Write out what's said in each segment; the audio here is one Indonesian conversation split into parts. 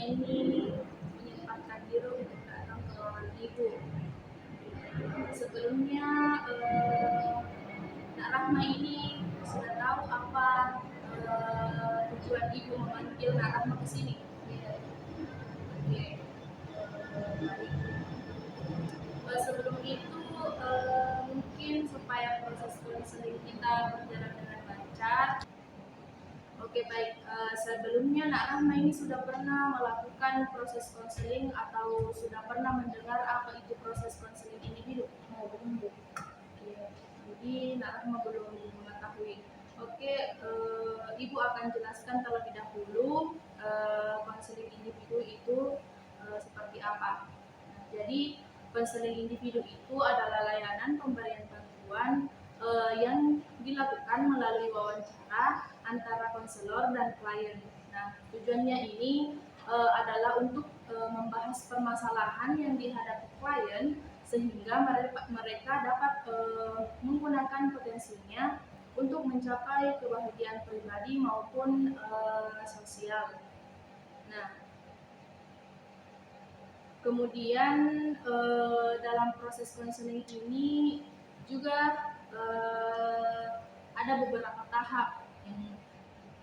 ini menyempatkan diri untuk datang ke ruangan ibu. Sebelumnya Nak Rahma ini sudah tahu apa tujuan ibu memanggil Nak Rahma ke sini. Oke. Sebelum itu mungkin supaya proses konseling kita berjalan dengan lancar. Oke, baik. Sebelumnya Nak Rahma ini sudah pernah melakukan proses konseling atau sudah pernah mendengar apa itu proses konseling individu? Belum. Jadi Nak Rahma belum mengetahui. Oke, Ibu akan jelaskan terlebih dahulu konseling individu itu seperti apa. Jadi konseling individu itu adalah layanan pemberian bantuan yang dilakukan melalui wawancara antara konselor dan klien. Nah, tujuannya ini adalah untuk membahas permasalahan yang dihadapi klien sehingga mereka dapat menggunakan potensinya untuk mencapai kebahagiaan pribadi maupun sosial. Nah, kemudian dalam proses konseling ini juga ada beberapa tahap.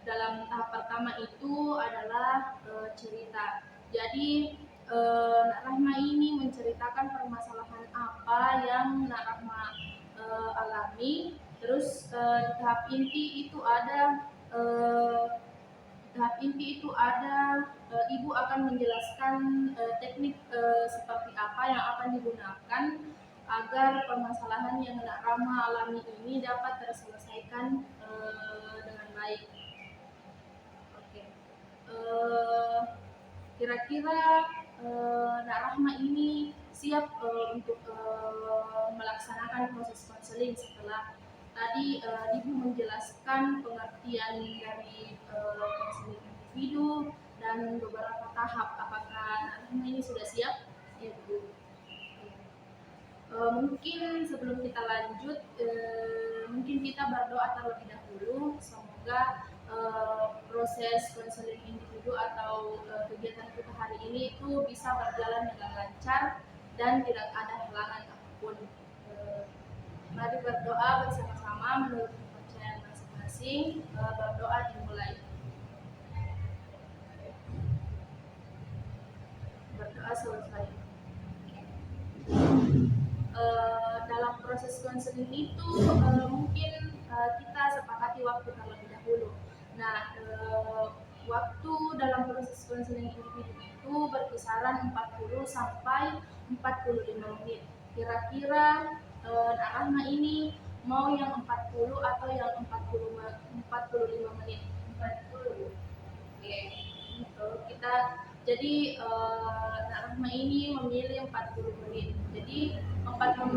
Dalam tahap pertama itu adalah cerita. Jadi Nak Rahma ini menceritakan permasalahan apa yang Nak Rahma alami. Terus tahap inti itu ada Ibu akan menjelaskan teknik seperti apa yang akan digunakan agar permasalahan yang Nak Rahma alami ini dapat terselesaikan dengan baik. Oke. Kira-kira Nak Rahma ini siap untuk melaksanakan proses konseling setelah tadi Ibu menjelaskan pengertian dari konseling individu dan beberapa tahap. Apakah Nak Rahma ini sudah siap? Ya, Bu. Mungkin sebelum kita lanjut, mungkin kita berdoa terlebih dahulu. Semoga proses konseling individu atau kegiatan kita hari ini itu bisa berjalan dengan lancar dan tidak ada halangan apapun. Mari berdoa bersama-sama menurut kepercayaan masing-masing. Berdoa dimulai. Berdoa selesai. Dalam proses konseling itu mungkin kita sepakati waktu terlebih dahulu. Nah, waktu dalam proses konseling individu itu berkisaran 40 sampai 45 menit. Kira-kira Nak Rahma ini mau yang 40 atau yang 45 menit? 40. Oke. Jadi Nak Rahma ini memilih 40 menit. Jadi 40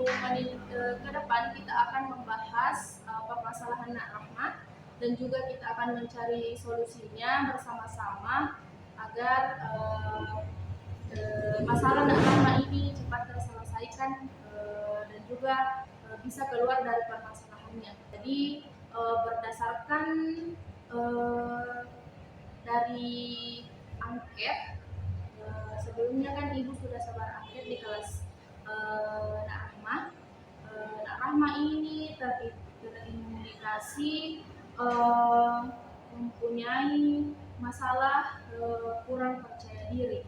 menit ke depan kita akan membahas permasalahan Nak Rahma dan juga kita akan mencari solusinya bersama-sama agar masalah Nak Rahma ini cepat terselesaikan dan juga bisa keluar dari permasalahannya. Jadi berdasarkan dari angket, sebelumnya kan Ibu sudah sebar angket di kelas Nak Rahma. Nak Rahma ini terindikasi mempunyai masalah kurang percaya diri.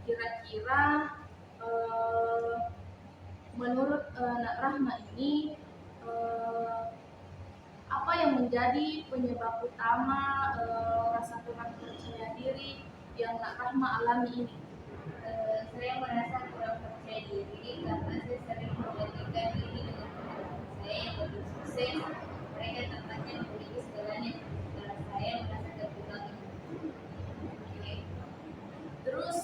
Kira-kira menurut Nak Rahma ini apa yang menjadi penyebab utama rasa kurang percaya diri yang Nak Rahma alami ini? Saya merasa kurang percaya diri karena saya sering membandingkan diri dengan teman-teman saya yang lebih sukses. Mereka tampaknya memiliki segalanya, sementara saya merasa kekurangan. Terus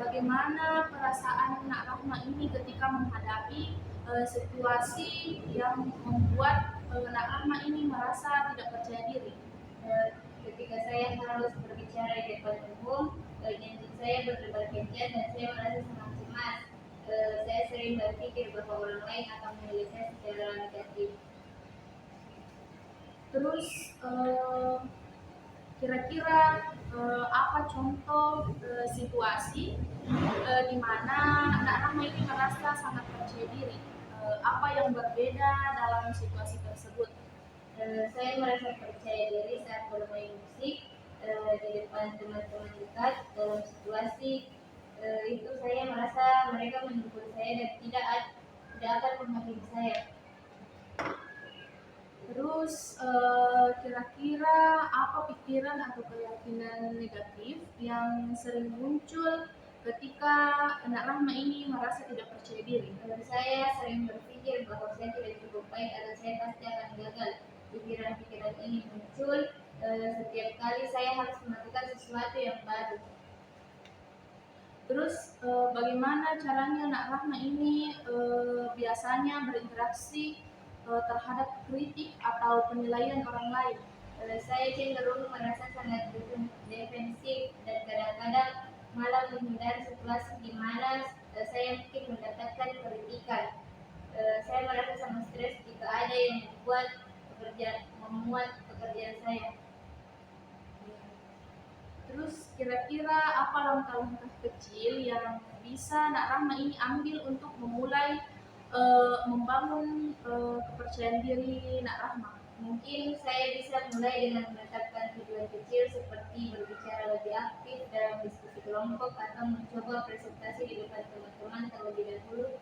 bagaimana perasaan Nak Rahma ini ketika menghadapi situasi yang membuat Nak Rahma ini merasa tidak percaya diri? Ketika saya harus berbicara di depan umum, janji saya berdebar kencang dan saya merasa sangat cemas. Saya sering berpikir bahwa orang lain akan menilai saya secara negatif. Terus kira-kira apa contoh situasi di mana Nak Rahma ini merasa sangat percaya diri. Apa yang berbeda dalam situasi tersebut? Saya merasa percaya diri saat bermain musik di depan teman-teman dekat dalam situasi itu saya merasa mereka mendukung saya dan tidak akan menghakimi saya. Terus kira-kira apa pikiran atau keyakinan negatif yang sering muncul ketika Nak Rahma ini merasa tidak percaya diri? Saya sering berpikir bahwa saya tidak cukup baik atau saya pasti akan gagal. Pikiran-pikiran ini muncul setiap kali saya harus melakukan sesuatu yang baru. Terus bagaimana caranya Nak Rahma ini biasanya berinteraksi terhadap kritik atau penilaian orang lain? Saya cenderung merasa sangat defensif dan kadang-kadang malah menghindari situasi di mana saya mungkin mendapatkan kritikan. Saya merasa sangat stres jika ada yang memuat pekerjaan saya. Terus kira-kira apa langkah-langkah kecil yang bisa Nak Rahma ini ambil untuk memulai membangun kepercayaan diri Nak Rahma? Mungkin saya bisa mulai dengan menetapkan tujuan kecil seperti berbicara lebih aktif dalam diskusi kelompok atau mencoba presentasi di depan teman-teman terlebih dahulu.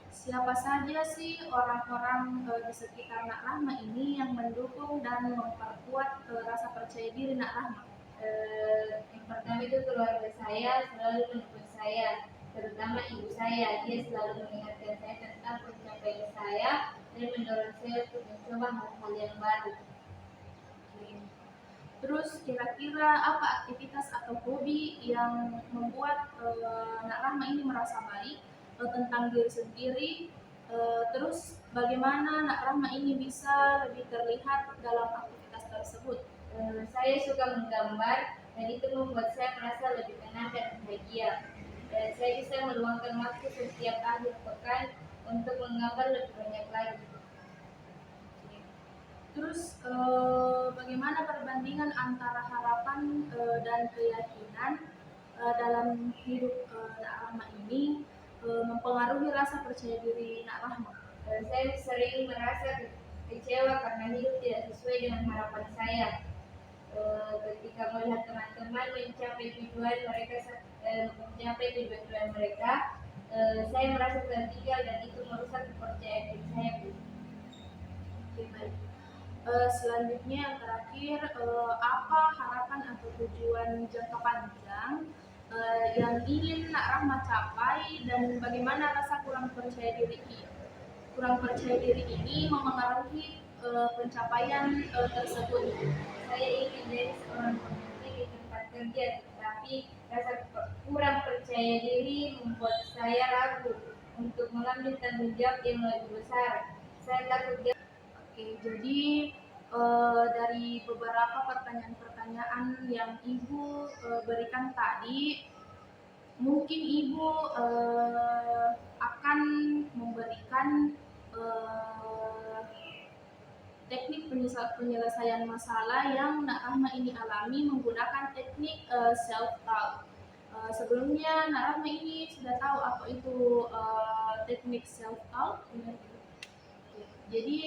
Siapa saja sih orang-orang di sekitar Nak Rahma ini yang mendukung dan memperkuat rasa percaya diri Nak Rahma? Yang pertama itu keluarga saya selalu mendukung saya, terutama ibu saya. Dia selalu mengingatkan saya tentang pencapaian saya dan mendorong saya untuk mencoba hal-hal yang baru. Terus kira-kira apa aktivitas atau hobi yang membuat Nak Rahma ini merasa baik tentang diri sendiri? Terus bagaimana Nak Rahma ini bisa lebih terlihat dalam aktivitas tersebut? Saya suka menggambar dan itu membuat saya merasa lebih tenang dan bahagia. Saya bisa meluangkan waktu setiap akhir pekan untuk menggambar lebih banyak lagi. Terus bagaimana perbandingan antara harapan dan keyakinan dalam hidup Nak Rahma ini mempengaruhi rasa percaya diri Nak Rahma? Saya sering merasa kecewa karena hidup tidak sesuai dengan harapan saya. Ketika melihat teman-teman mencapai tujuan mereka, saya merasa tertinggal dan itu merusak kepercayaan diri saya. Oke, baik. Selanjutnya yang terakhir, apa harapan atau tujuan jangka panjang yang ingin Nak Rahma capai dan bagaimana rasa kurang percaya diri ini memengaruhi pencapaian tersebut? Saya ingin menjadi seorang pemimpin di tempat kerja, tetapi rasa kurang percaya diri membuat saya ragu untuk mengambil tanggung jawab yang lebih besar. Saya takut. Oke, jadi dari beberapa pertanyaan-pertanyaan yang Ibu berikan tadi, mungkin Ibu akan memberikan teknik penyelesaian masalah yang Nak Rahma ini alami menggunakan teknik self-talk. Sebelumnya Nak Rahma ini sudah tahu apa itu teknik self-talk. Jadi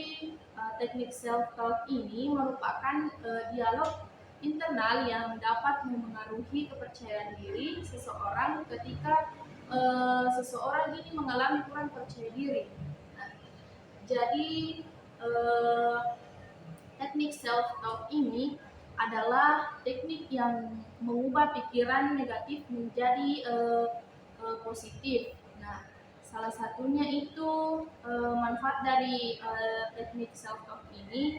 teknik self-talk ini merupakan dialog internal yang dapat memengaruhi kepercayaan diri seseorang ketika seseorang ini mengalami kurang percaya diri. Nah, jadi teknik self-talk ini adalah teknik yang mengubah pikiran negatif menjadi positif. Nah, salah satunya itu manfaat dari teknik self-talk ini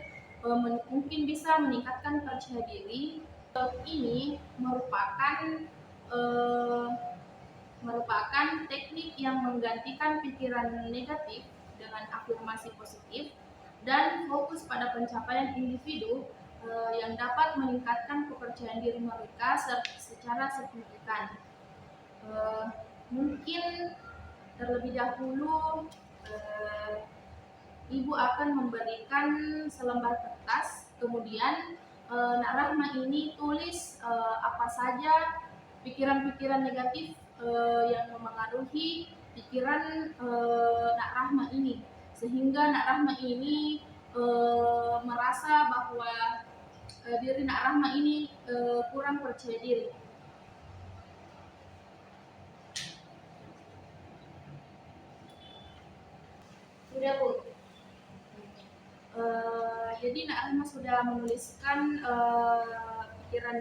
mungkin bisa meningkatkan percaya diri. Ini merupakan teknik yang menggantikan pikiran negatif dengan afirmasi positif dan fokus pada pencapaian individu yang dapat meningkatkan kepercayaan diri mereka secara signifikan. Mungkin terlebih dahulu Ibu akan memberikan selembar kertas Kemudian Nak Rahma ini tulis apa saja pikiran-pikiran negatif yang memengaruhi pikiran Nak Rahma ini, sehingga Nak Rahma ini merasa bahwa diri Nak Rahma ini kurang percaya diri. Sudah Bu. Jadi Nak Rahma sudah menuliskan pikiran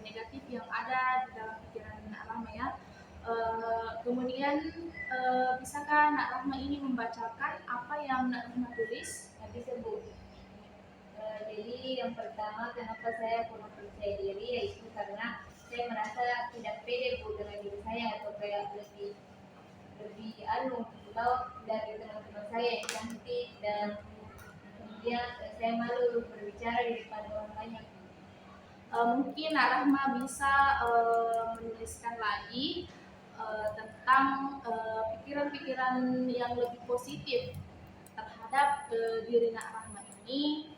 negatif yang ada di dalam pikiran Nak Rahma ya. Kemudian bisakah Nak Rahma ini membacakan apa yang Nak Rahma tulis? Bisa Bu. Jadi yang pertama, kenapa saya kurang percaya diri, yaitu karena saya merasa tidak pede Bu dengan diri saya, atau kayak lebih tahu dari teman-teman saya yang cantik, dan kemudian saya malu berbicara di depan orang banyak. Mungkin Nak Rahma bisa menuliskan lagi tentang pikiran-pikiran yang lebih positif terhadap diri Nak Rahma ini,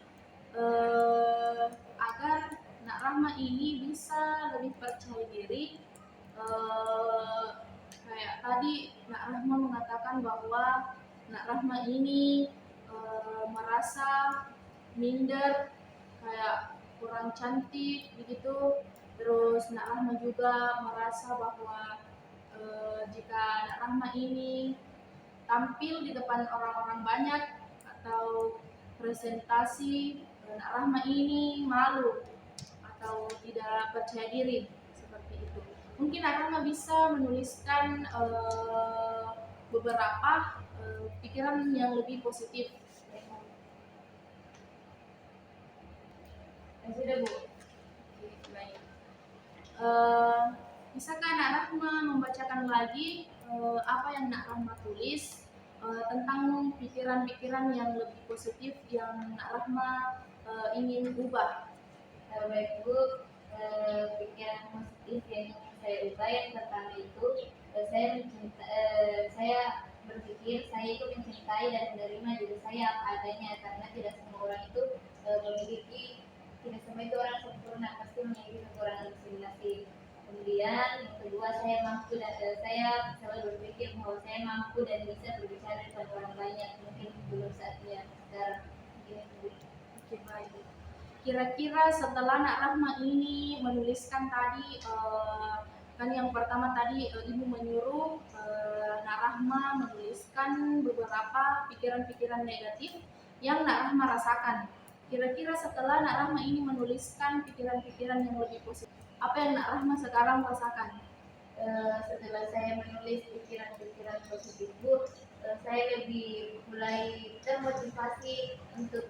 agar Nak Rahma ini bisa lebih percaya diri. Kayak tadi Nak Rahma mengatakan bahwa Nak Rahma ini merasa minder, kayak kurang cantik begitu. Terus Nak Rahma juga merasa bahwa jika Nak Rahma ini tampil di depan orang-orang banyak atau presentasi, Nak Rahma ini malu atau tidak percaya diri, seperti itu. Mungkin Nak Rahma bisa menuliskan beberapa pikiran yang lebih positif. Sudah Bu. Baik. Bisakah Nak Rahma membacakan lagi apa yang Nak Rahma tulis tentang pikiran-pikiran yang lebih positif yang Nak Rahma ingin ubah? Baik Bu. Pikiran positif yang ingin saya ubah, yang pertama itu saya berpikir saya itu mencintai dan menerima diri saya apa adanya, karena tidak semua orang itu tidak semua itu orang sempurna, pasti memiliki kekurangan masing-masing. Kemudian yang kedua, saya mampu dan saya selalu berpikir bahwa saya mampu dan bisa berbicara dengan orang banyak, mungkin belum saatnya sekarang. Oke, baik. Kira-kira setelah Nak Rahma ini menuliskan tadi, kan yang pertama tadi Ibu menyuruh Nak Rahma menuliskan beberapa pikiran-pikiran negatif yang Nak Rahma rasakan. Kira-kira setelah Nak Rahma ini menuliskan pikiran-pikiran yang lebih positif, apa yang Nak Rahma sekarang rasakan? Setelah saya menulis pikiran-pikiran positif Bu, saya lebih mulai termotivasi untuk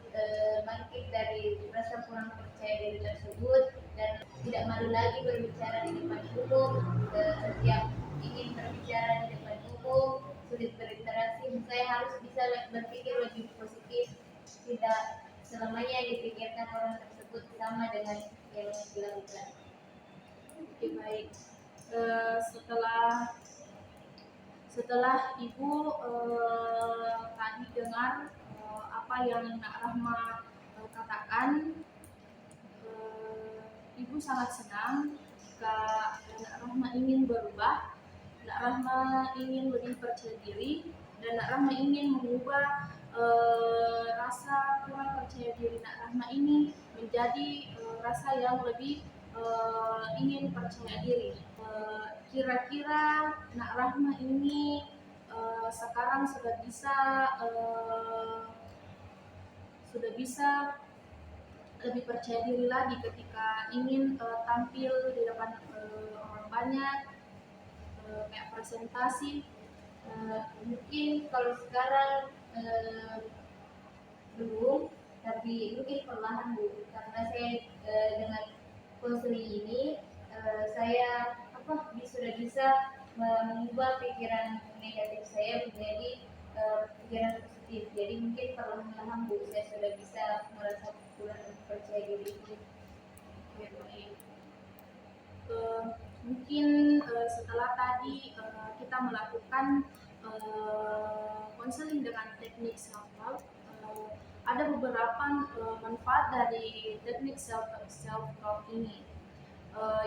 bangkit dari rasa kurang percaya diri tersebut, dan tidak malu lagi berbicara di depan umum. Setiap ingin berbicara di depan umum, sulit berinteraksi, saya harus bisa berpikir lebih positif, tidak selamanya yang dipikirkan orang tersebut sama dengan yang dilakukan. Oke, baik. Setelah Ibu tadi dengar apa yang Nak Rahma katakan, Ibu sangat senang jika Nak Rahma ingin berubah, Nak Rahma ingin lebih percaya diri, dan Nak Rahma ingin mengubah rasa kurang percaya diri Nak Rahma ini menjadi rasa yang lebih ingin percaya diri. Kira-kira Nak Rahma ini sekarang sudah bisa lebih percaya diri lagi ketika ingin tampil di depan orang banyak, kayak presentasi. Mungkin kalau sekarang belum, tapi mungkin perlahan Bu, karena saya dengan konseling ini saya sudah bisa mengubah pikiran negatif saya menjadi pikiran positif. Jadi mungkin perlahan-lahan Bu, saya sudah bisa merasa kurang percaya diri itu. Mungkin setelah tadi kita melakukan konseling dengan teknik self-help, ada beberapa manfaat dari teknik self talk ini.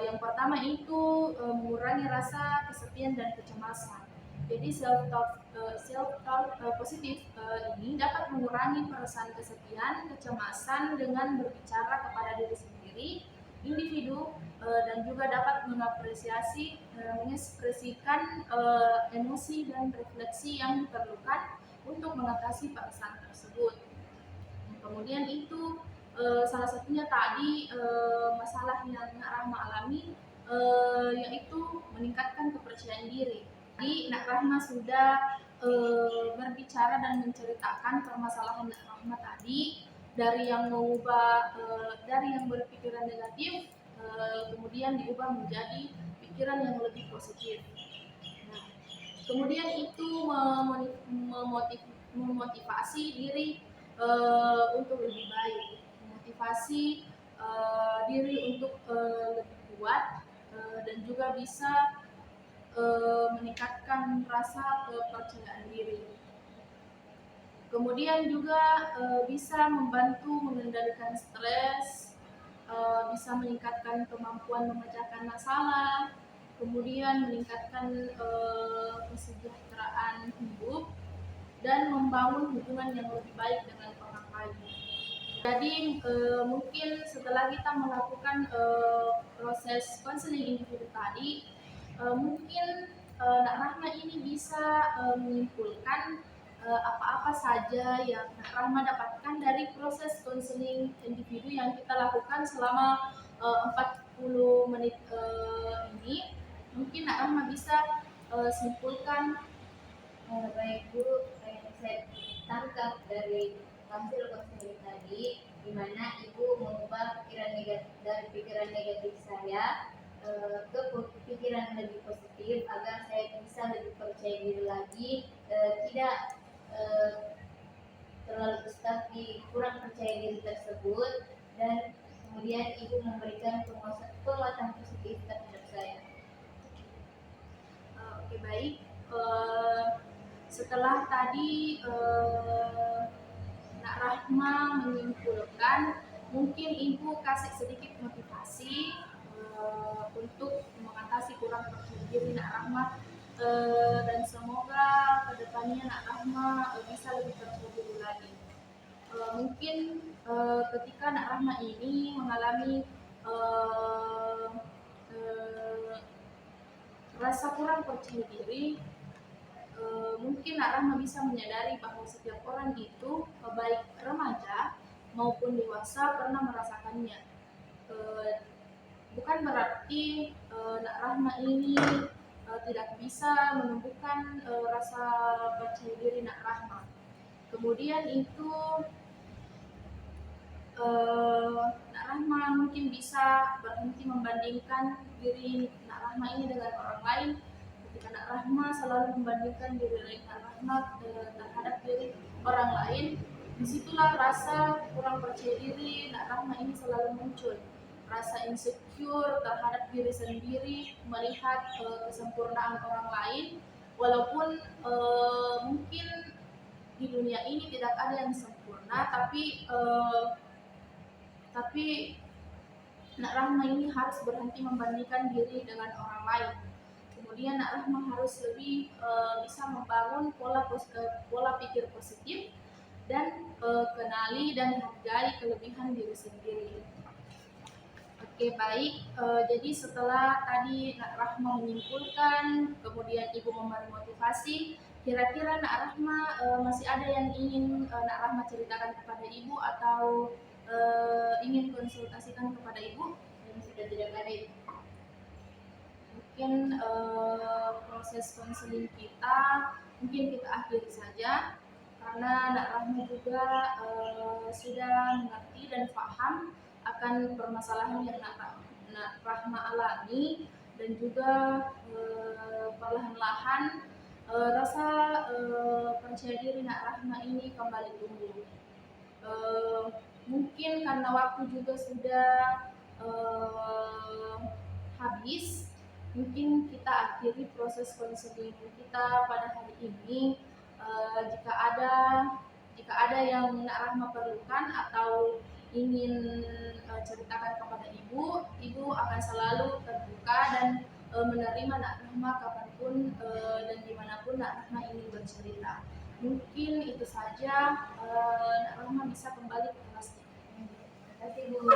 Yang pertama itu mengurangi rasa kesepian dan kecemasan. Jadi self talk positif ini dapat mengurangi perasaan kesepian, kecemasan dengan berbicara kepada diri sendiri, individu, dan juga dapat mengekspresikan emosi dan refleksi yang diperlukan untuk mengatasi perasaan tersebut. Kemudian itu salah satunya tadi masalah yang Nak Rahma alami, yaitu meningkatkan kepercayaan diri. Jadi Nak Rahma sudah berbicara dan menceritakan permasalahan Nak Rahma tadi, dari yang dari yang berpikiran negatif, kemudian diubah menjadi pikiran yang lebih positif. Nah, kemudian itu memotivasi diri untuk lebih baik, memotivasi diri untuk lebih kuat, dan juga bisa meningkatkan rasa kepercayaan diri. Kemudian juga bisa membantu mengendalikan stres, bisa meningkatkan kemampuan memecahkan masalah, kemudian meningkatkan kesejahteraan hidup, dan membangun hubungan yang lebih baik dengan orang lain. Jadi mungkin setelah kita melakukan proses konseling individu tadi, mungkin Nak Rahma ini bisa menyimpulkan apa-apa saja yang Nak Rahma dapatkan dari proses konseling individu yang kita lakukan selama 40 menit ini. Mungkin Nak Rahma bisa simpulkan. Baik Bu, yang saya tangkap dari hasil konseling tadi, di mana Ibu mengubah pikiran negatif dari pikiran negatif saya ke pikiran lebih positif agar saya bisa lebih percaya diri lagi, tidak terlalu stuck di kurang percaya diri tersebut, dan kemudian Ibu memberikan penguatan positif terhadap saya. Oke, baik. Setelah tadi Nak Rahma menyimpulkan, mungkin Ibu kasih sedikit motivasi untuk mengatasi kurang percaya diri Nak Rahma, dan semoga kedepannya Nak Rahma bisa lebih percaya diri lagi. Mungkin ketika Nak Rahma ini mengalami rasa kurang percaya diri, mungkin Nak Rahma bisa menyadari bahwa setiap orang itu, baik remaja maupun dewasa, pernah merasakannya. Bukan berarti Nak Rahma ini tidak bisa menumbuhkan rasa percaya diri Nak Rahma. Kemudian itu Nak Rahma mungkin bisa berhenti membandingkan diri Nak Rahma ini dengan orang lain. Ketika Nak Rahma selalu membandingkan diri Nak Rahma terhadap diri orang lain, disitulah rasa kurang percaya diri Nak Rahma ini selalu muncul. Rasa insecure terhadap diri sendiri, melihat kesempurnaan orang lain, walaupun mungkin di dunia ini tidak ada yang sempurna, tapi Nak Rahma ini harus berhenti membandingkan diri dengan orang lain. Kemudian Nak Rahma harus lebih bisa membangun pola pikir positif, dan kenali dan hargai kelebihan diri sendiri. Oke, baik. Jadi setelah tadi Nak Rahma menyimpulkan, kemudian Ibu memberi motivasi, kira-kira Nak Rahma masih ada yang ingin Nak Rahma ceritakan kepada Ibu, atau ingin konsultasikan kepada Ibu? Yang sudah tidak ada. Mungkin proses konseling kita mungkin kita akhiri saja, karena Nak Rahma juga sudah mengerti dan paham akan permasalahan yang Nak Rahma alami, dan juga perlahan-lahan rasa percaya diri Nak Rahma ini kembali tumbuh. Mungkin karena waktu juga sudah habis, mungkin kita akhiri proses konseling kita pada hari ini. Jika jika ada yang Nak Rahma perlukan atau ingin ceritakan kepada ibu akan selalu terbuka dan menerima Nak Rahma kapanpun dan dimanapun Nak Rahma ingin bercerita. Mungkin itu saja, Nak Rahma bisa kembali ke kelas. Terima kasih Bu.